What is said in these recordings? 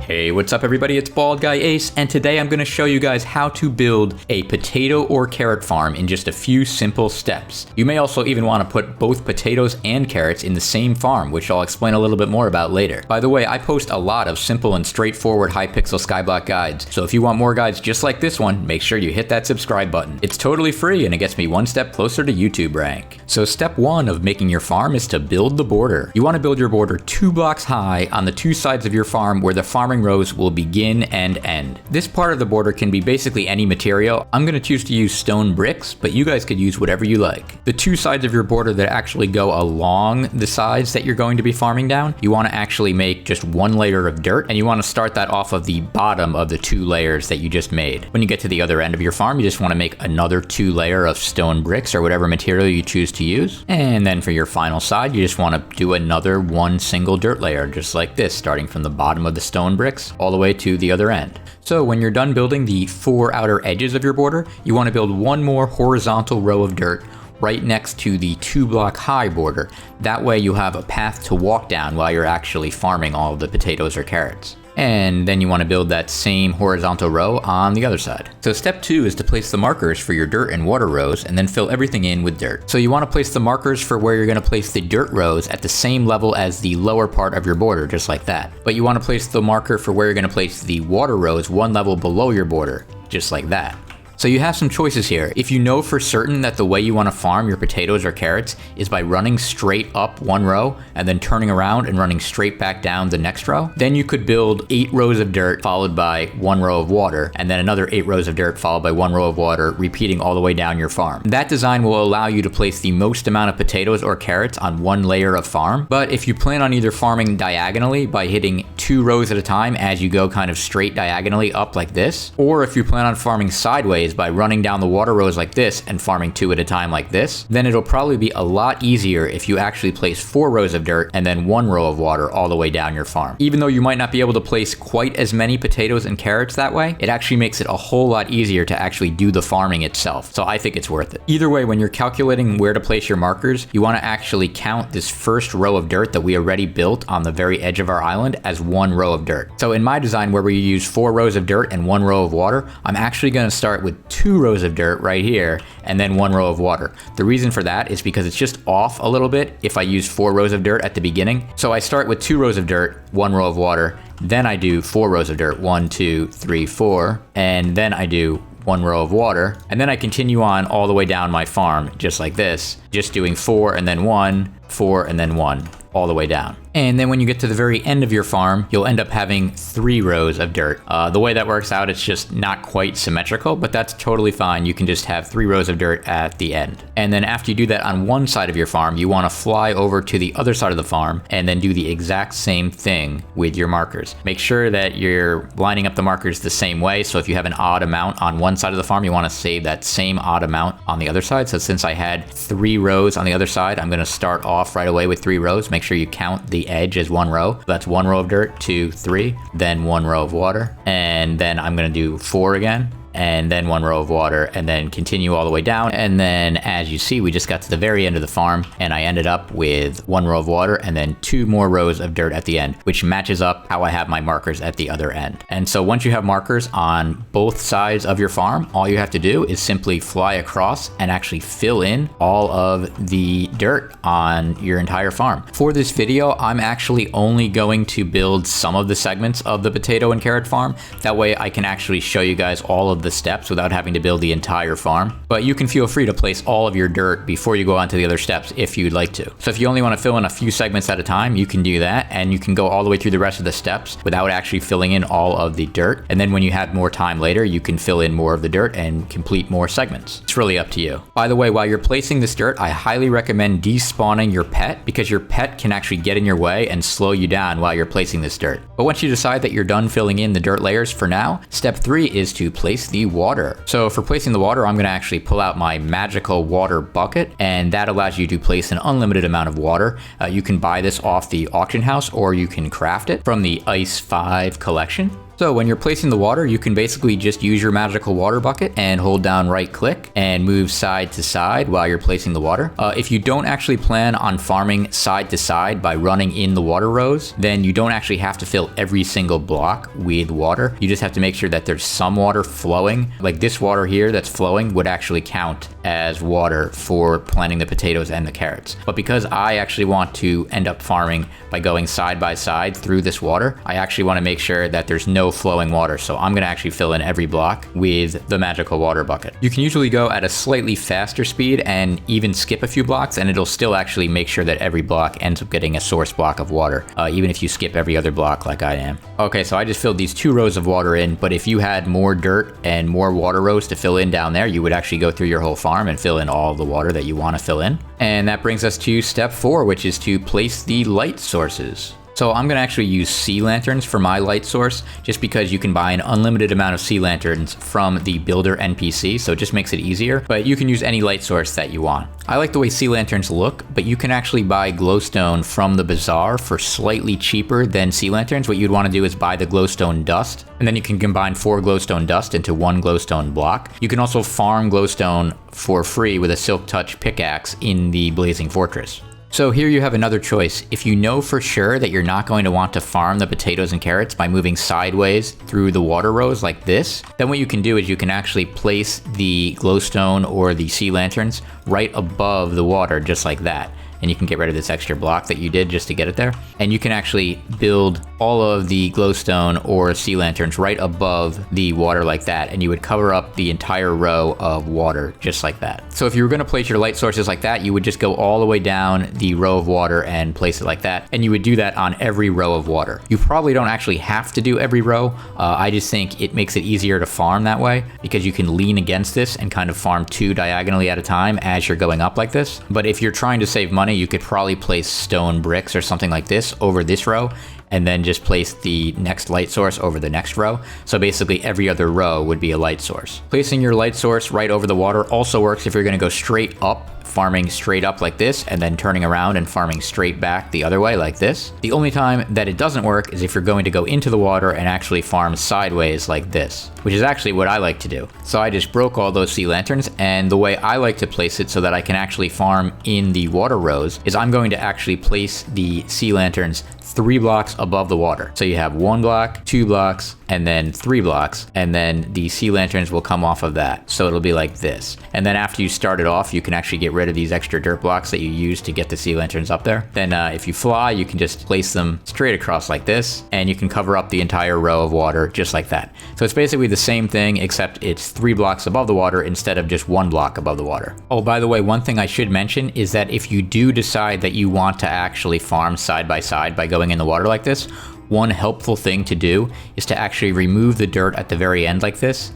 Hey, what's up everybody, it's Bald Guy Ace, and today I'm going to show you guys how to build a potato or carrot farm in just a few simple steps. You may also even want to put both potatoes and carrots in the same farm, which I'll explain a little bit more about later. By the way, I post a lot of simple and straightforward Hypixel Skyblock guides, so if you want more guides just like this one, make sure you hit that subscribe button. It's totally free and it gets me one step closer to YouTube rank. So step one of making your farm is to build the border. You want to build your border 2 blocks high on the two sides of your farm where the farming rows will begin and end. This part of the border can be basically any material. I'm going to choose to use stone bricks, but you guys could use whatever you like. The two sides of your border that actually go along the sides that you're going to be farming down, you want to actually make just one layer of dirt, and you want to start that off of the bottom of the 2 layers that you just made. When you get to the other end of your farm, you just want to make another 2 layer of stone bricks or whatever material you choose to use. And then for your final side, you just want to do another 1 single dirt layer, just like this, starting from the bottom of the stone bricks all the way to the other end. So when you're done building the 4 outer edges of your border, you want to build 1 more horizontal row of dirt right next to the 2 block high border. That way you have a path to walk down while you're actually farming all of the potatoes or carrots. And then you want to build that same horizontal row on the other side. So step 2 is to place the markers for your dirt and water rows and then fill everything in with dirt. So you want to place the markers for where you're going to place the dirt rows at the same level as the lower part of your border, just like that. But you want to place the marker for where you're going to place the water rows 1 level below your border, just like that. So you have some choices here. If you know for certain that the way you want to farm your potatoes or carrots is by running straight up 1 row and then turning around and running straight back down the next row, then you could build 8 rows of dirt followed by 1 row of water, and then another 8 rows of dirt followed by 1 row of water, repeating all the way down your farm. That design will allow you to place the most amount of potatoes or carrots on 1 layer of farm, but if you plan on either farming diagonally by hitting 2 rows at a time as you go kind of straight diagonally up like this, or if you plan on farming sideways by running down the water rows like this and farming 2 at a time like this, then it'll probably be a lot easier if you actually place 4 rows of dirt and then 1 row of water all the way down your farm. Even though you might not be able to place quite as many potatoes and carrots that way, it actually makes it a whole lot easier to actually do the farming itself. So I think it's worth it. Either way, when you're calculating where to place your markers, you want to actually count this first row of dirt that we already built on the very edge of our island as 1 row of dirt. So in my design where we use 4 rows of dirt and 1 row of water, I'm actually going to start with 2 rows of dirt right here and then 1 row of water. The reason for that is because it's just off a little bit if I use 4 rows of dirt at the beginning. So I start with 2 rows of dirt, 1 row of water, then I do 4 rows of dirt, 1, 2, 3, 4, and then I do 1 row of water, and then I continue on all the way down my farm just like this, just doing 4 and then 1, 4 and then 1, all the way down. And then when you get to the very end of your farm, you'll end up having 3 rows of dirt. The way that works out, it's just not quite symmetrical, but that's totally fine. You can just have 3 rows of dirt at the end. And then after you do that on one side of your farm, you want to fly over to the other side of the farm and then do the exact same thing with your markers. Make sure that you're lining up the markers the same way. So if you have an odd amount on one side of the farm, you want to save that same odd amount on the other side. So since I had 3 rows on the other side, I'm going to start off right away with 3 rows. Make sure you count the edge as 1 row. That's 1 row of dirt, 2, 3, then 1 row of water, and then I'm going to do 4 again, and then 1 row of water, and then continue all the way down. And then as you see, we just got to the very end of the farm and I ended up with 1 row of water and then 2 more rows of dirt at the end, which matches up how I have my markers at the other end. And so once you have markers on both sides of your farm, all you have to do is simply fly across and actually fill in all of the dirt on your entire farm. For this video, I'm actually only going to build some of the segments of the potato and carrot farm. That way I can actually show you guys all of the steps without having to build the entire farm. But you can feel free to place all of your dirt before you go on to the other steps if you'd like to. So if you only want to fill in a few segments at a time, you can do that, and you can go all the way through the rest of the steps without actually filling in all of the dirt. And then when you have more time later, you can fill in more of the dirt and complete more segments. It's really up to you. By the way, while you're placing this dirt, I highly recommend despawning your pet, because your pet can actually get in your way and slow you down while you're placing this dirt. But once you decide that you're done filling in the dirt layers for now, step 3 is to place the water. So for placing the water, I'm going to actually pull out my magical water bucket, and that allows you to place an unlimited amount of water. You can buy this off the auction house, or you can craft it from the Ice 5 collection. So when you're placing the water, you can basically just use your magical water bucket and hold down right click and move side to side while you're placing the water. If you don't actually plan on farming side to side by running in the water rows, then you don't actually have to fill every single block with water. You just have to make sure that there's some water flowing. Like this water here that's flowing would actually count as water for planting the potatoes and the carrots. But because I actually want to end up farming by going side by side through this water, I actually want to make sure that there's no flowing water. So I'm going to actually fill in every block with the magical water bucket. You can usually go at a slightly faster speed and even skip a few blocks, and it'll still actually make sure that every block ends up getting a source block of water, even if you skip every other block like I am. Okay, so I just filled these 2 rows of water in, but if you had more dirt and more water rows to fill in down there, you would actually go through your whole farm and fill in all the water that you want to fill in. And that brings us to step 4, which is to place the light sources. So I'm going to actually use sea lanterns for my light source, just because you can buy an unlimited amount of sea lanterns from the builder NPC, so it just makes it easier, but you can use any light source that you want. I like the way sea lanterns look, but you can actually buy glowstone from the bazaar for slightly cheaper than sea lanterns. What you'd want to do is buy the glowstone dust, and then you can combine 4 glowstone dust into 1 glowstone block. You can also farm glowstone for free with a silk touch pickaxe in the blazing fortress. So here you have another choice. If you know for sure that you're not going to want to farm the potatoes and carrots by moving sideways through the water rows like this, then what you can do is you can actually place the glowstone or the sea lanterns right above the water, just like that. And you can get rid of this extra block that you did just to get it there. And you can actually build all of the glowstone or sea lanterns right above the water like that, and you would cover up the entire row of water just like that. So if you were going to place your light sources like that, you would just go all the way down the row of water and place it like that, and you would do that on every row of water. You probably don't actually have to do every row. I just think it makes it easier to farm that way, because you can lean against this and kind of farm 2 diagonally at a time as you're going up like this. But if you're trying to save money, you could probably place stone bricks or something like this over this row, and then just place the next light source over the next row. So basically every other row would be a light source. Placing your light source right over the water also works if you're going to go straight up, farming straight up like this, and then turning around and farming straight back the other way like this. The only time that it doesn't work is if you're going to go into the water and actually farm sideways like this, which is actually what I like to do. So I just broke all those sea lanterns, and the way I like to place it so that I can actually farm in the water rows is I'm going to actually place the sea lanterns 3 blocks above the water. So you have 1 block, 2 blocks, and then 3 blocks, and then the sea lanterns will come off of that. So it'll be like this. And then after you start it off, you can actually get rid of these extra dirt blocks that you use to get the sea lanterns up there. Then if you fly, you can just place them straight across like this, and you can cover up the entire row of water just like that. So it's basically the same thing, except it's 3 blocks above the water instead of just 1 block above the water. Oh, by the way, one thing I should mention is that if you do decide that you want to actually farm side by going in the water like this, one helpful thing to do is to actually remove the dirt at the very end like this,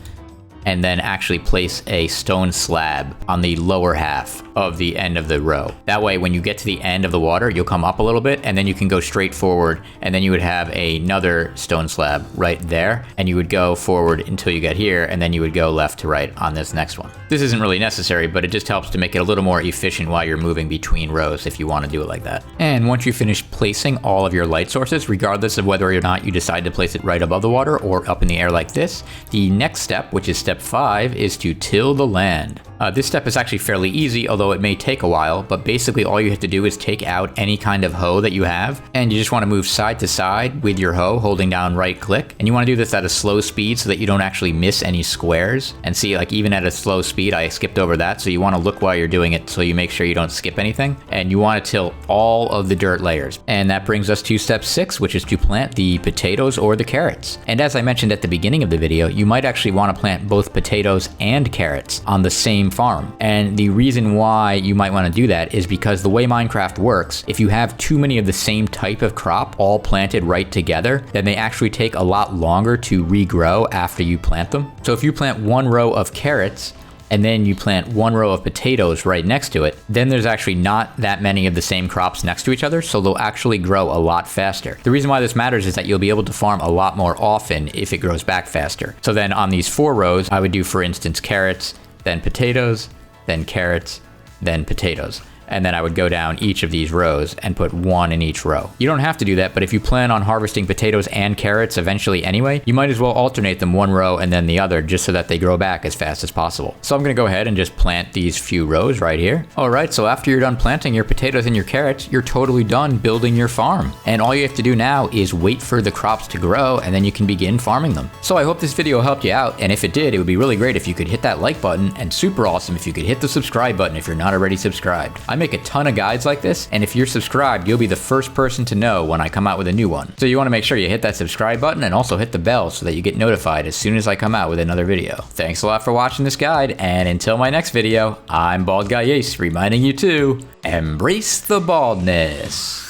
and then actually place a stone slab on the lower half of the end of the row. That way, when you get to the end of the water, you'll come up a little bit, and then you can go straight forward, and then you would have another stone slab right there, and you would go forward until you get here, and then you would go left to right on this next one. This isn't really necessary, but it just helps to make it a little more efficient while you're moving between rows if you want to do it like that. And once you finish placing all of your light sources, regardless of whether or not you decide to place it right above the water or up in the air like this, the next step, which is step 5, is to till the land. This step is actually fairly easy, although it may take a while, but basically all you have to do is take out any kind of hoe that you have, and you just want to move side to side with your hoe, holding down right click, and you want to do this at a slow speed so that you don't actually miss any squares. And see, like even at a slow speed, I skipped over that, so you want to look while you're doing it so you make sure you don't skip anything, and you want to till all of the dirt layers. And that brings us to step 6, which is to plant the potatoes or the carrots. And as I mentioned at the beginning of the video, you might actually want to plant both potatoes and carrots on the same farm. And the reason why you might want to do that is because the way Minecraft works, if you have too many of the same type of crop all planted right together, then they actually take a lot longer to regrow after you plant them. So if you plant 1 row of carrots, and then you plant 1 row of potatoes right next to it, then there's actually not that many of the same crops next to each other, so they'll actually grow a lot faster. The reason why this matters is that you'll be able to farm a lot more often if it grows back faster. So then on these 4 rows, I would do, for instance, carrots, then potatoes, then carrots, then potatoes. And then I would go down each of these rows and put one in each row. You don't have to do that, but if you plan on harvesting potatoes and carrots eventually anyway, you might as well alternate them one row and then the other just so that they grow back as fast as possible. So I'm gonna go ahead and just plant these few rows right here. All right, so after you're done planting your potatoes and your carrots, you're totally done building your farm. And all you have to do now is wait for the crops to grow and then you can begin farming them. So I hope this video helped you out, and if it did, it would be really great if you could hit that like button, and super awesome if you could hit the subscribe button if you're not already subscribed. I make a ton of guides like this, and if you're subscribed, you'll be the first person to know when I come out with a new one. So you want to make sure you hit that subscribe button and also hit the bell so that you get notified as soon as I come out with another video. Thanks a lot for watching this guide, and until my next video, I'm Bald Guy Ace, reminding you to embrace the baldness.